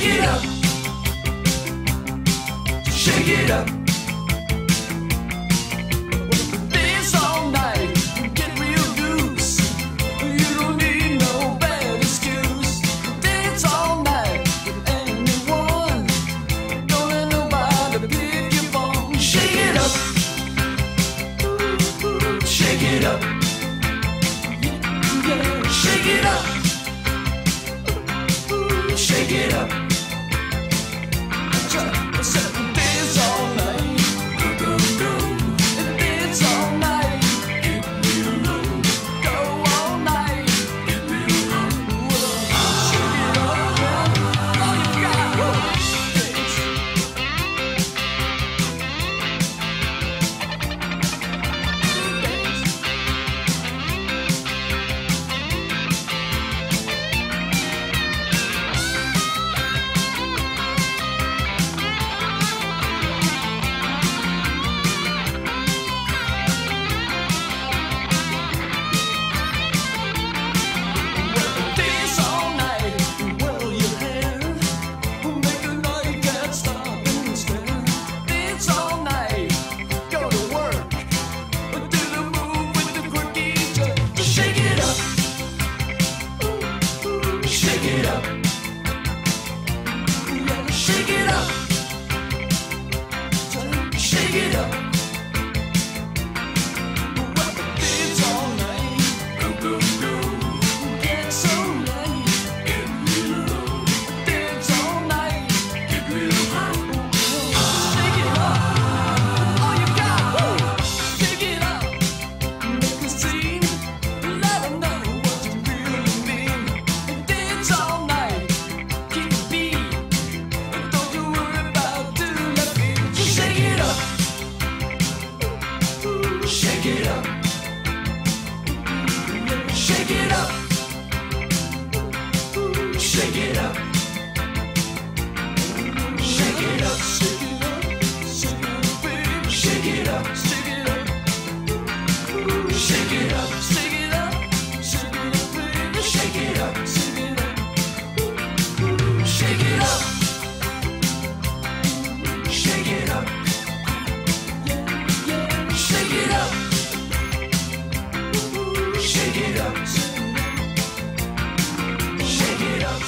Shake it up. Shake it up. Dance all night, get real loose. You don't need no bad excuse. Dance all night with anyone. Don't let nobody pick your phone. Shake it up. Shake it up. Yeah, shake it up. Shake it up. Dance all night. Go, go, go. Dance all night. Get real low. Go all night. Get real low. Shake it up, yeah. All you got. Dance. Dance all night, whirl your hair. Make a night, can't stop and stare. Dance all night, go to work. Do the move with the quirky jerk. Shake it up. Shake it up. Yeah, shake it up. Shake it up. Dance all night. Go, go, go. Get so late. Get real low. Dance all night. Get real high. Shake it up. All you got. Shake it up. Make a scene. Let 'em know what you really mean. Dance all night. Keep the beat. Don't you worry about doing nothing. Shake it up. Shake it up. Shake it up. Shake it up. Shake it up. Shake it up, baby. Shake it up. Shake it up. Shake it up. Shake it up. Shake it up, baby. Shake it up. Shake it up. Shake it up. Shake it up. Yeah, yeah. Shake it up. Shake it up. Shake it up. Shake it up.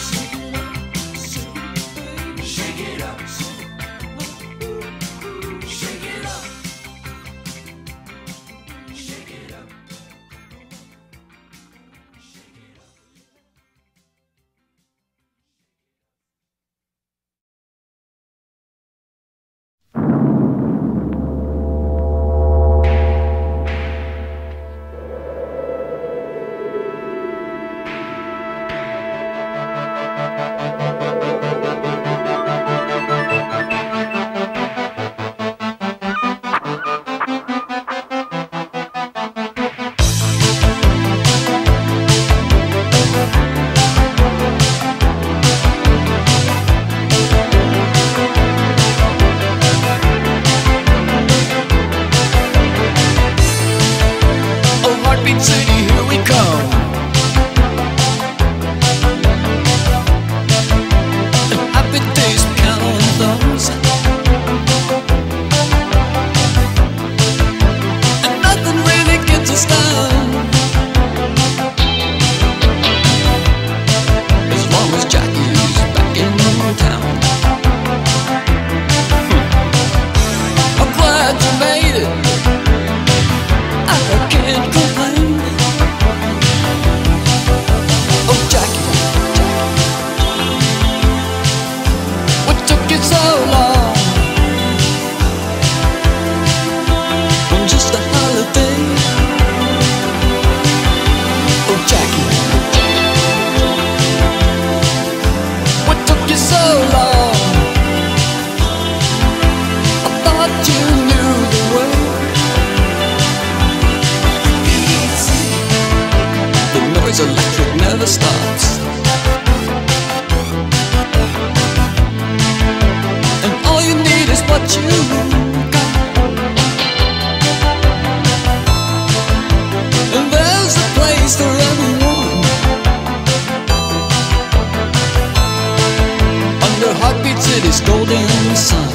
golden sun.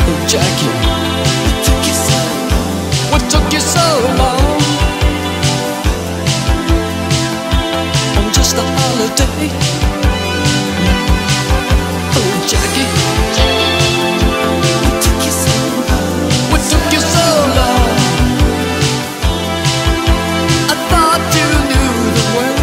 Oh, Jackie, what took you so long? On just a holiday. Oh, Jackie, what took you so long? I thought you knew the way.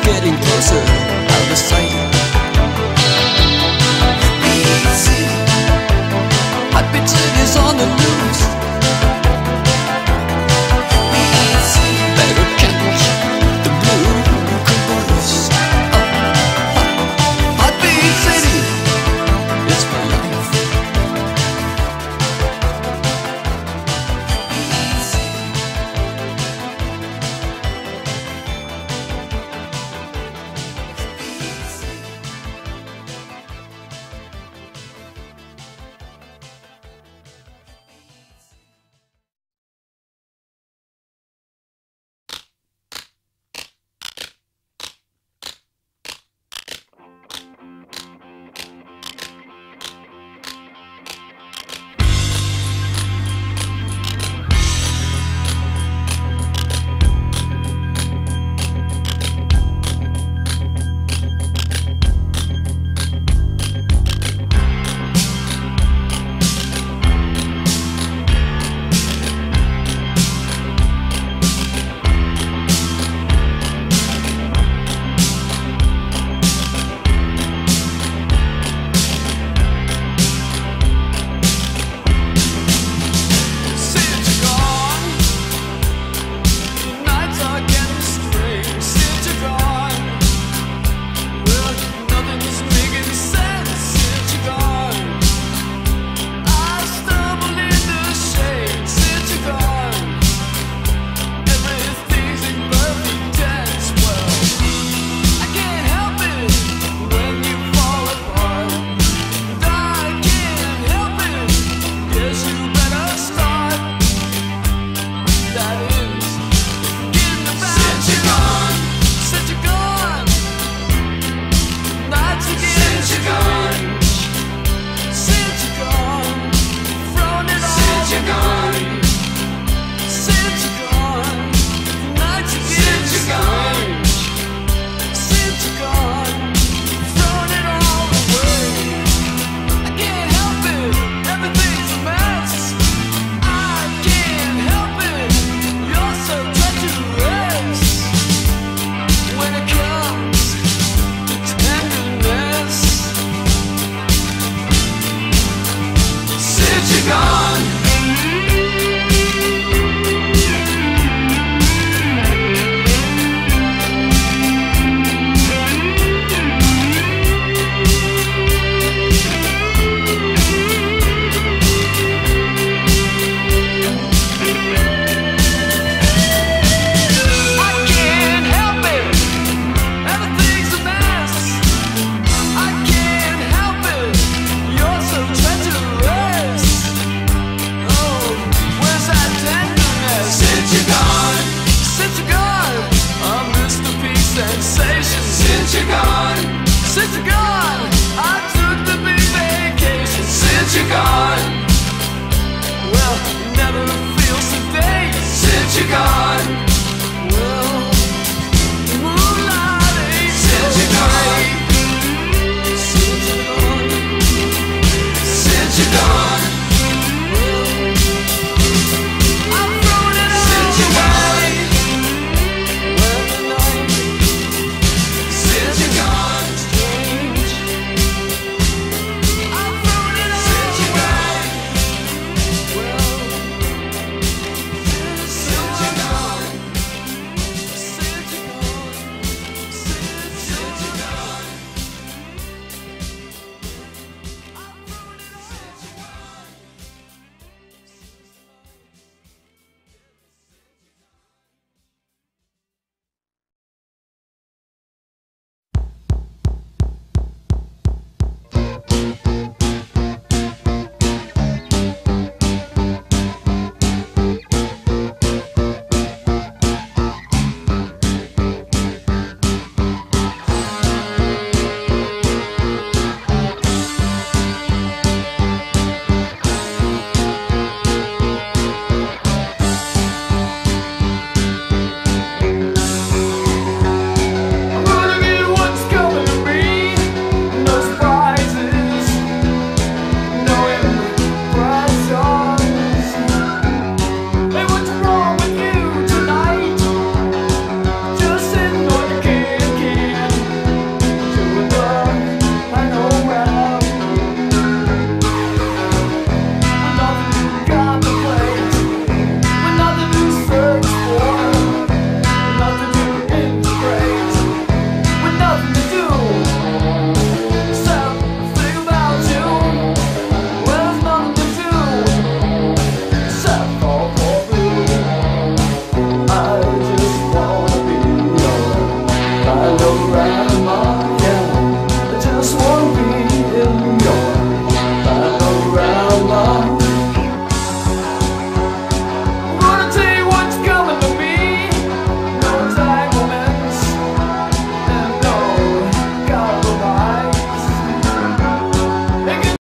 Getting closer.